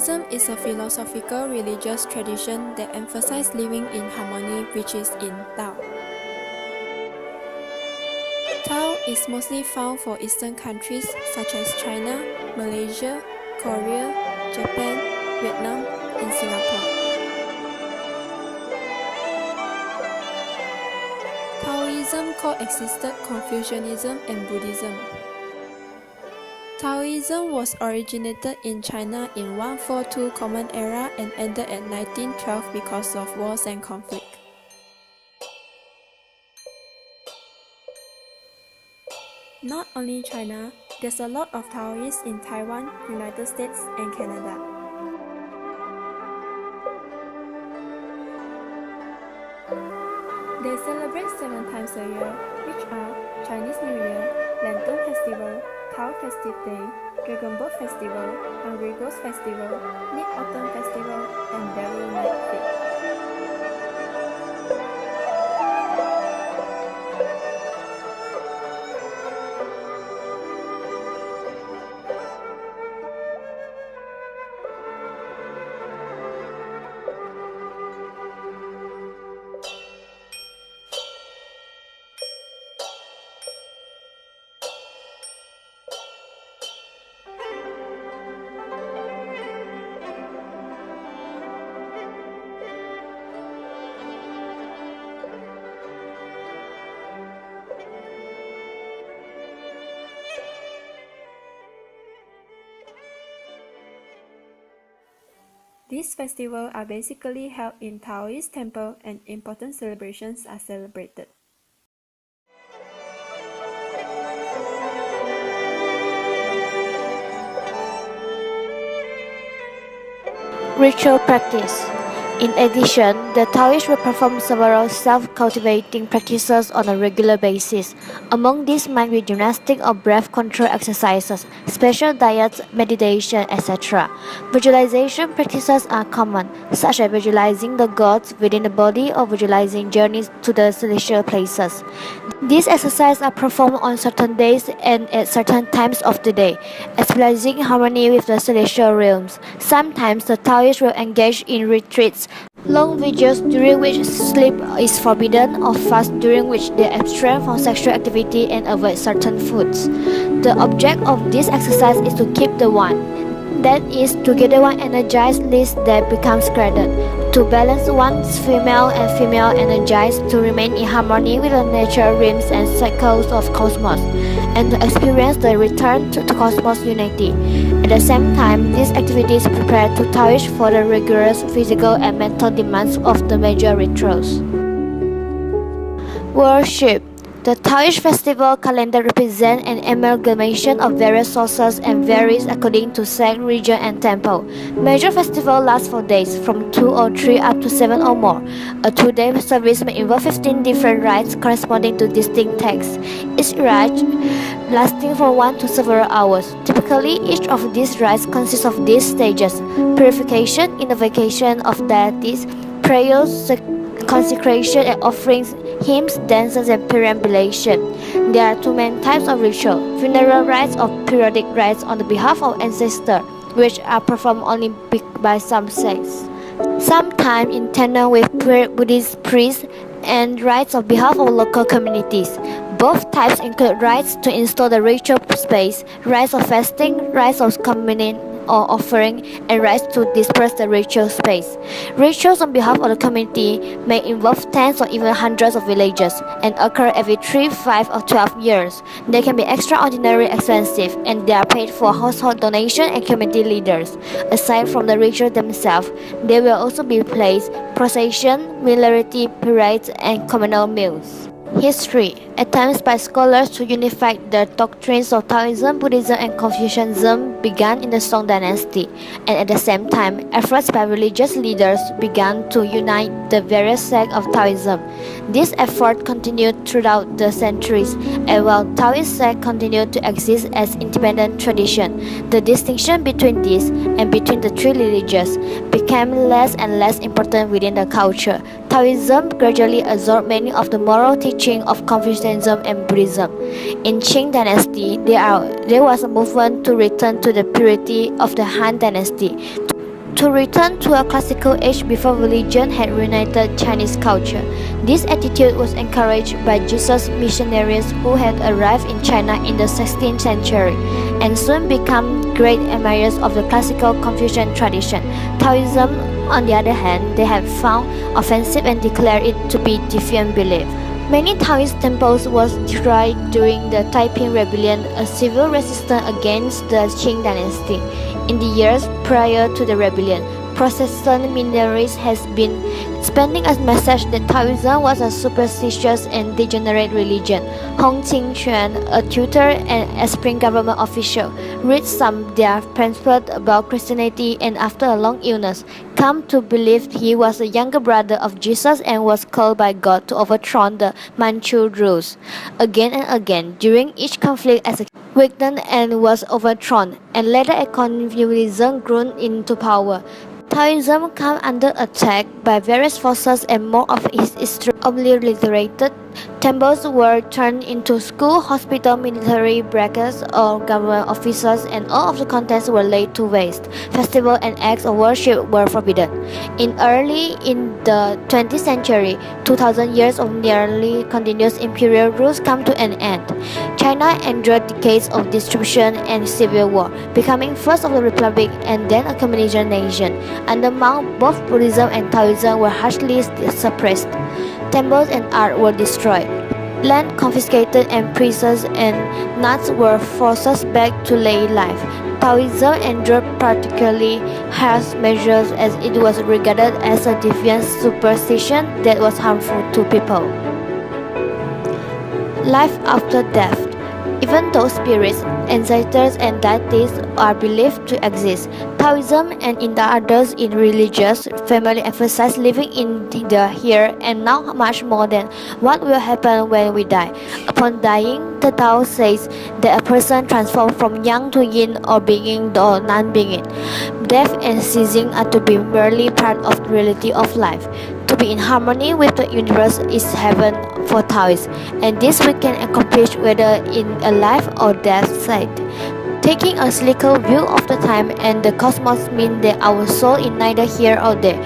Taoism is a philosophical religious tradition that emphasizes living in harmony, which is in Tao. Tao is mostly found for Eastern countries such as China, Malaysia, Korea, Japan, Vietnam, and Singapore. Taoism coexisted Confucianism and Buddhism. Taoism was originated in China in 142 Common Era and ended at 1912 because of wars and conflict. Not only China, there's a lot of Taoists in Taiwan, United States, and Canada. They celebrate 7 times a year, which are Chinese New Year, Lantern Festival, Cow Festive Day, Dragon Boat Festival, Hungry Ghost Festival, Mid-Autumn Festival, and Devil Night Fete. These festivals are basically held in Taoist temples and important celebrations are celebrated. Ritual practice. In addition, the Taoists will perform several self-cultivating practices on a regular basis. Among these might be gymnastic or breath control exercises, special diets, meditation, etc. Visualization practices are common, such as visualizing the gods within the body or visualizing journeys to the celestial places. These exercises are performed on certain days and at certain times of the day, establishing harmony with the celestial realms. Sometimes the Taoists will engage in retreats, long vigils during which sleep is forbidden, or fast during which they abstain from sexual activity and avoid certain foods. The object of this exercise is to keep the one. That is, to get the one energized lest that becomes cradled, to balance one's female and female energized, to remain in harmony with the natural rhythms and cycles of cosmos, and to experience the return to cosmos unity. At the same time, these activities prepare to Taoists for the rigorous physical and mental demands of the major rituals. Worship. The Taoist festival calendar represents an amalgamation of various sources and varies according to sect, region, and temple. Major festivals last for days, from 2 or 3 up to 7 or more. A 2-day service may involve 15 different rites corresponding to distinct texts, each rite lasting from 1 to several hours. Typically, each of these rites consists of these stages: purification, invocation of deities, prayers, consecration and offerings, hymns, dances, and perambulation. There are 2 main types of ritual: funeral rites or periodic rites on the behalf of ancestors, which are performed only by some sects. Sometimes in tandem with Buddhist priests, and rites on behalf of local communities. Both types include rites to install the ritual space, rites of fasting, rites of communion or offering, and rites to disperse the ritual space. Rituals on behalf of the community may involve tens or even hundreds of villages and occur every 3, 5, or 12 years. They can be extraordinarily expensive, and they are paid for household donation and community leaders. Aside from the rituals themselves, there will also be plays, procession, military parades, and communal meals. History. Attempts by scholars to unify the doctrines of Taoism, Buddhism, and Confucianism began in the Song dynasty, and at the same time, efforts by religious leaders began to unite the various sects of Taoism. This effort continued throughout the centuries, and while Taoist sects continued to exist as independent tradition, the distinction between these and between the 3 religions became less and less important within the culture. Taoism gradually absorbed many of the moral teachings of Confucianism and Buddhism. In Cheng dynasty, there was a movement to return to the purity of the Han dynasty, to return to a classical age before religion had reunited Chinese culture. This attitude was encouraged by Jesus' missionaries who had arrived in China in the 16th century and soon became great admirers of the classical Confucian tradition. Taoism, on the other hand, they had found offensive and declared it to be defiant belief. Many Taoist temples were destroyed during the Taiping Rebellion, a civil resistance against the Qing dynasty. In the years prior to the rebellion, Protestant missionaries has been spreading a message that Taoism was a superstitious and degenerate religion. Hong Qingquan, a tutor and aspiring government official, read some their pamphlets about Christianity and after a long illness, come to believe he was a younger brother of Jesus and was called by God to overthrow the Manchu rulers. Again and again, during each conflict as a weakened and was overthrown, and later a Confucianism grew into power. Taoism came under attack by various forces and more of its history obliterated. Temples were turned into school, hospital, military barracks, or government offices, and all of the contents were laid to waste. Festivals and acts of worship were forbidden. Early in the 20th century, 2,000 years of nearly continuous imperial rule come to an end. China endured decades of distribution and civil war, becoming first of the republic and then a communist nation. Under Mao, both Buddhism and Taoism were harshly suppressed. Temples and art were destroyed. Land confiscated and priests and nuns were forced back to lay life. Taoism endured particularly harsh measures as it was regarded as a deviant superstition that was harmful to people. Life after death. Even though spirits, ancestors, and deities are believed to exist, Taoism and in the others in religious family emphasize living in the here and now much more than what will happen when we die. Upon dying, the Tao says that a person transforms from yang to yin or being or non-being. Death and ceasing are to be merely part of the reality of life. To be in harmony with the universe is heaven for Taoists, and this we can accomplish whether in a life or death state. Taking a cyclical view of the time and the cosmos means that our soul is neither here or there.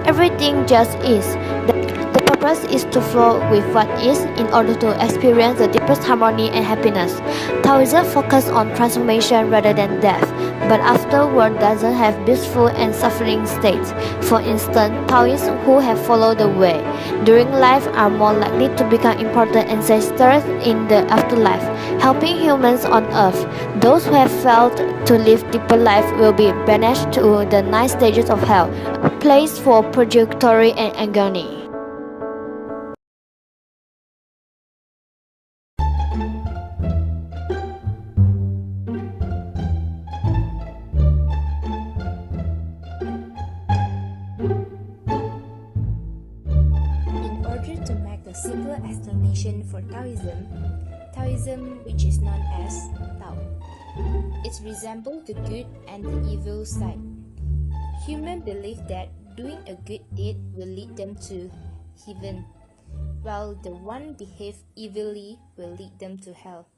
Everything just is. The purpose is to flow with what is in order to experience the deepest harmony and happiness. Taoism focuses on transformation rather than death, but afterward doesn't have blissful and suffering states. For instance, Taoists who have followed the way during life are more likely to become important ancestors in the afterlife, helping humans on earth. Those who have failed to live deeper life will be banished to the 9 stages of hell, a place for purgatory and agony. In order to make a simpler explanation for Taoism, which is known as Tao, it resembles the good and the evil side. Humans believe that doing a good deed will lead them to heaven, while the one behave evilly will lead them to hell.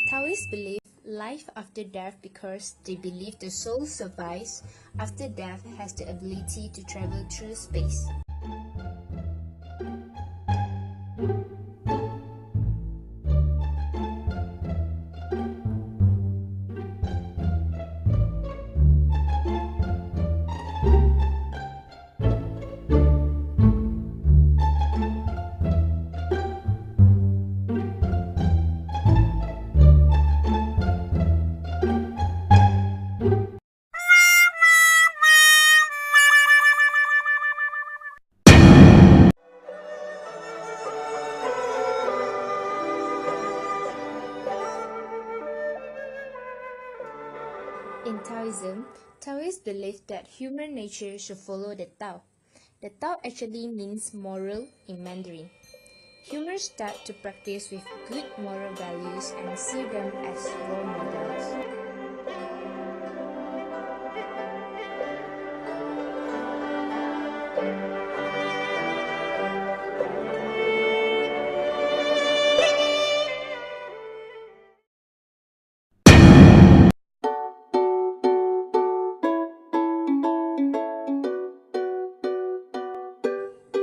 Taoists believe life after death because they believe the soul survives after death has the ability to travel through space. In Taoism, Taoists believe that human nature should follow the Tao. The Tao actually means moral in Mandarin. Humans start to practice with good moral values and see them as role models.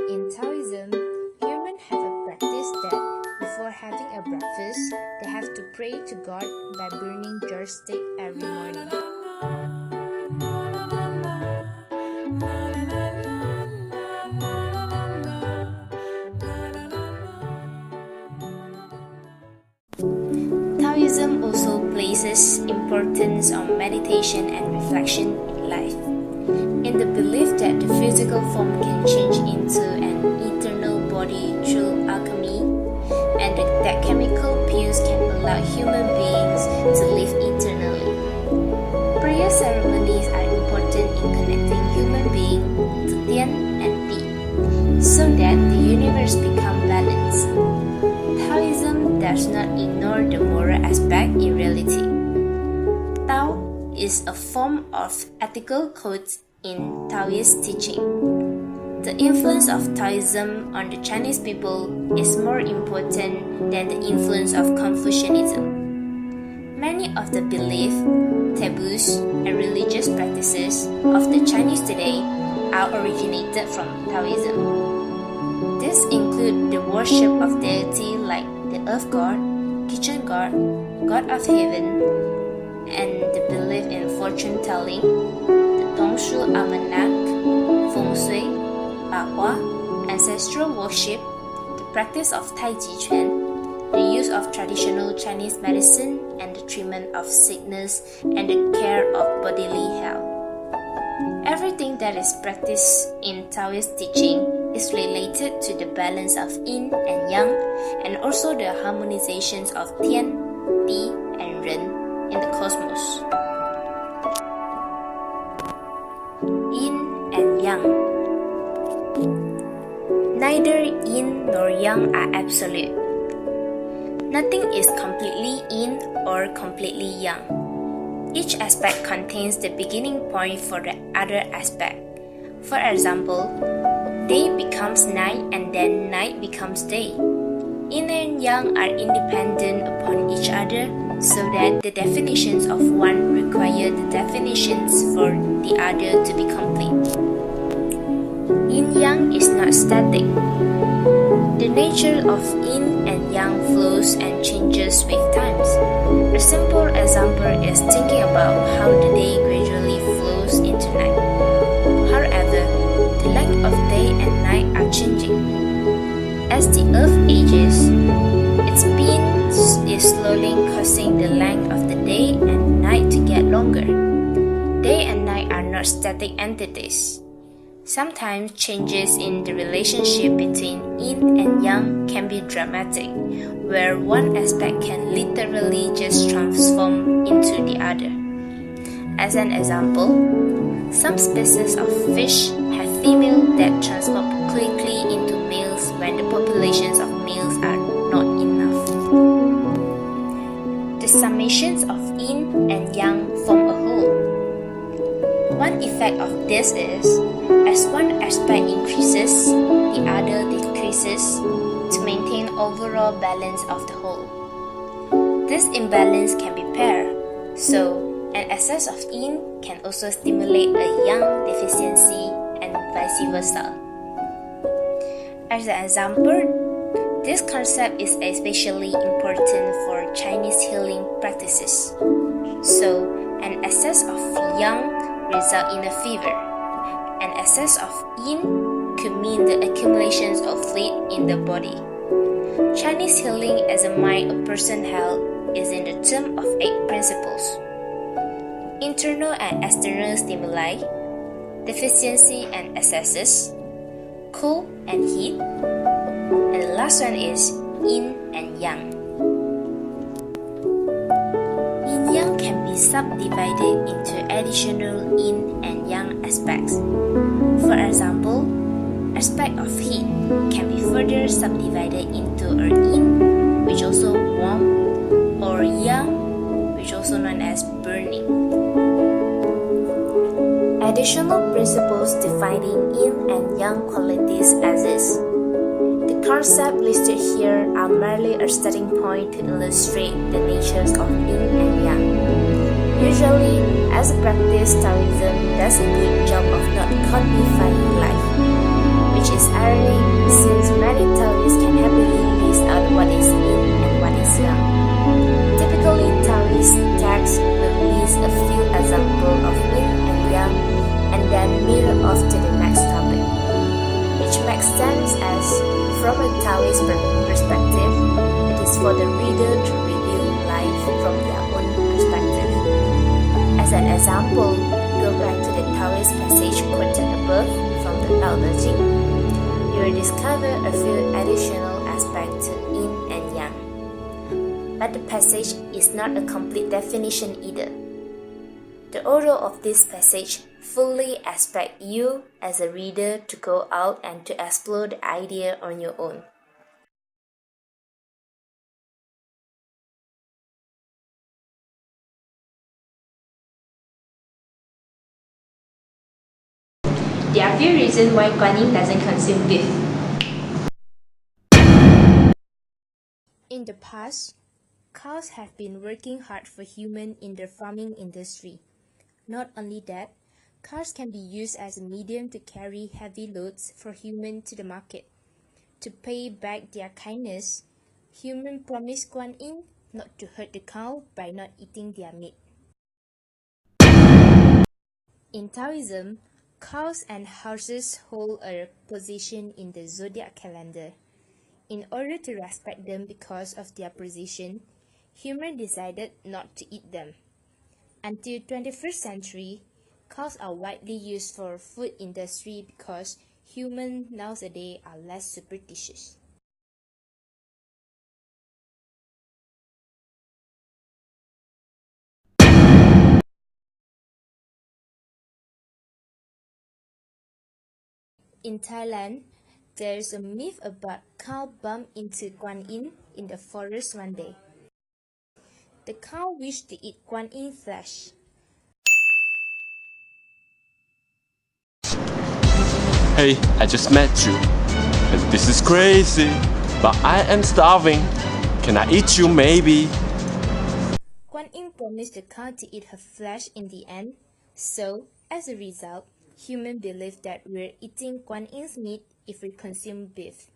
In Taoism, humans have a practice that before having a breakfast, they have to pray to God by burning jar stick every morning. Taoism also places importance on meditation and reflection in life. In the belief that the physical form can change into an eternal body through alchemy, and that chemical pills can allow human beings to live eternally. Prayer ceremonies are important in connecting human beings to Tian and Di, so that the universe becomes balanced. Taoism does not ignore the moral aspect in reality. Tao is a form of ethical code in Taoist teaching. The influence of Taoism on the Chinese people is more important than the influence of Confucianism. Many of the beliefs, taboos, and religious practices of the Chinese today are originated from Taoism. These include the worship of deity like the earth god, kitchen god, god of heaven, and the belief in fortune telling, the Dongshu almanac, feng shui, Bahua, ancestral worship, the practice of Tai Chi Chuan, the use of traditional Chinese medicine, and the treatment of sickness and the care of bodily health. Everything that is practiced in Taoist teaching is related to the balance of yin and yang, and also the harmonizations of Tian, Di, and Ren in the cosmos. Yin and yang. Neither yin nor yang are absolute. Nothing is completely yin or completely yang. Each aspect contains the beginning point for the other aspect. For example, day becomes night and then night becomes day. Yin and yang are independent upon each other, so that the definitions of one require the definitions for the other to be complete. Yin-yang is not static. The nature of yin and yang flows and changes with times. A simple example is thinking about how the day gradually flows into night. However, the length of day and night are changing. As the earth ages, its spin is slowly causing the length of the day and night to get longer. Day and night are not static entities. Sometimes changes in the relationship between yin and yang can be dramatic, where one aspect can literally just transform into the other. As an example, some species of fish have females that transform quickly into males when the populations of males are not enough. The summations of yin and yang form a whole. One effect of this is, as one aspect increases, the other decreases to maintain overall balance of the whole. This imbalance can be paired, so an excess of yin can also stimulate a yang deficiency and vice versa. As an example, this concept is especially important for Chinese healing practices. So, an excess of yang result in a fever. An excess of yin could mean the accumulations of fluid in the body. Chinese healing as a mind a person held is in the term of 8 principles. Internal and external stimuli, deficiency and excesses, cool and heat, and the last one is yin and yang. Yin-yang can be be subdivided into additional yin and yang aspects. For example, aspect of heat can be further subdivided into a yin, which also warm, or yang, which also known as burning. Additional principles defining yin and yang qualities exist. The concepts listed here are merely a starting point to illustrate the natures of yin and yang. Usually, as a practice, Taoism does a good job of not codifying life, which is ironic since many Taoists can happily list out what is yin and what is yang. Typically, Taoist texts will list a few examples of yin and yang and then mirror off to the next topic, which makes sense as, from a Taoist perspective, it is for the reader to review life from their own perspective. As an example, go back to the Taoist passage quoted above from the Tao Te Ching. You will discover a few additional aspects to yin and yang. But the passage is not a complete definition either. The order of this passage fully expects you as a reader to go out and to explore the idea on your own. There are few reasons why Guan Yin doesn't consume beef. In the past, cows have been working hard for humans in the farming industry. Not only that, cars can be used as a medium to carry heavy loads for humans to the market. To pay back their kindness, humans promised Guan Yin not to hurt the cow by not eating their meat. In Taoism, cows and horses hold a position in the zodiac calendar. In order to respect them because of their position, humans decided not to eat them. Until 21st century, cows are widely used for food industry because humans nowadays are less superstitious. In Thailand, there is a myth about cow bump into Guan Yin in the forest one day. The cow wished to eat Guan Yin flesh. Hey, I just met you. And this is crazy, but I am starving. Can I eat you maybe? Guan Yin promised the cow to eat her flesh in the end, so as a result, humans believe that we're eating Guan Yin's meat if we consume beef.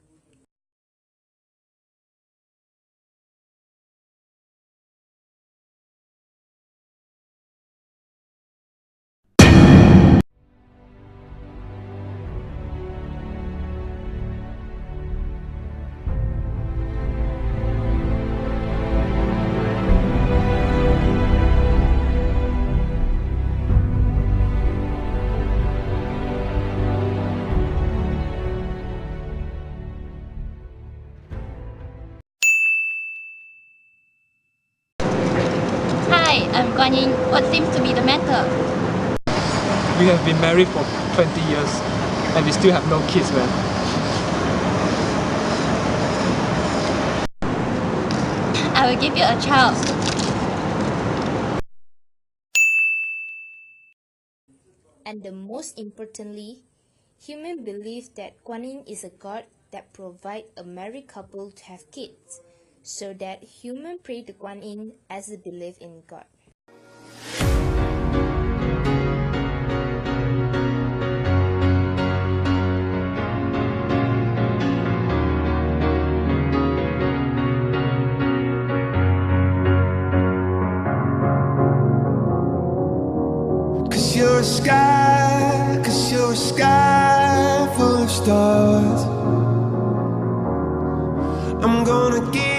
Hi, I'm Guan Yin. What seems to be the matter? We have been married for 20 years and we still have no kids, man. I will give you a child. And the most importantly, humans believe that Guan Yin is a god that provides a married couple to have kids, so that humans pray to Guan Yin as a belief in God. Cause you're a sky full of stars. I'm gonna give